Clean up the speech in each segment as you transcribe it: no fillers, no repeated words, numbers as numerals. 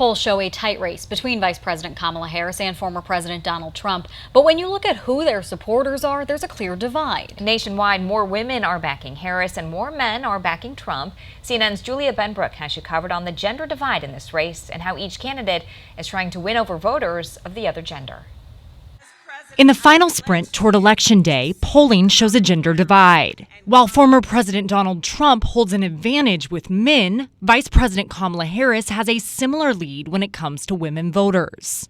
Polls show a tight race between Vice President Kamala Harris and former President Donald Trump. But when you look at who their supporters are, there's a clear divide. Nationwide, more women are backing Harris and more men are backing Trump. CNN's Julia Benbrook has you covered on the gender divide in this race and how each candidate is trying to win over voters of the other gender. In the final sprint toward Election Day, polling shows a gender divide. While former President Donald Trump holds an advantage with men, Vice President Kamala Harris has a similar lead when it comes to women voters.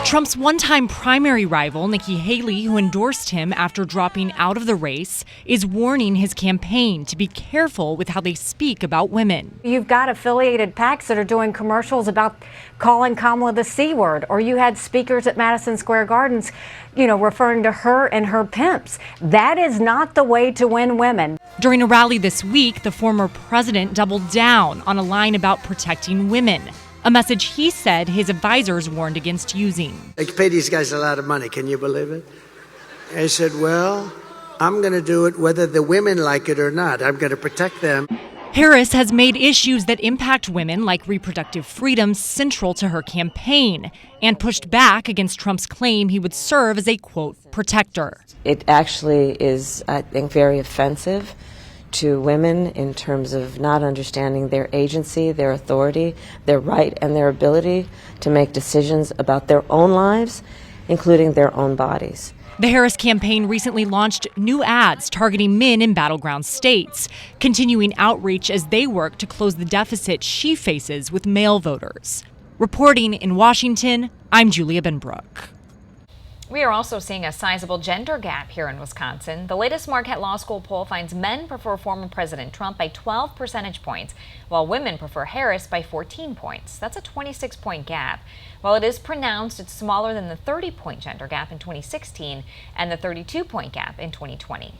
Trump's one-time primary rival, Nikki Haley, who endorsed him after dropping out of the race, is warning his campaign to be careful with how they speak about women. You've got affiliated PACs that are doing commercials about calling Kamala the C word, or you had speakers at Madison Square Gardens, referring to her and her pimps. That is not the way to win women. During a rally this week, the former president doubled down on a line about protecting women. A message he said his advisors warned against using. They pay these guys a lot of money, can you believe it? I said, well, I'm going to do it whether the women like it or not. I'm going to protect them. Harris has made issues that impact women like reproductive freedom central to her campaign and pushed back against Trump's claim he would serve as a, quote, protector. It actually is, I think, very offensive to women in terms of not understanding their agency, their authority, their right, and their ability to make decisions about their own lives, including their own bodies. The Harris campaign recently launched new ads targeting men in battleground states, continuing outreach as they work to close the deficit she faces with male voters. Reporting in Washington, I'm Julia Benbrook. We are also seeing a sizable gender gap here in Wisconsin. The latest Marquette Law School poll finds men prefer former President Trump by 12 percentage points, while women prefer Harris by 14 points. That's a 26-point gap. While it is pronounced, it's smaller than the 30-point gender gap in 2016 and the 32-point gap in 2020.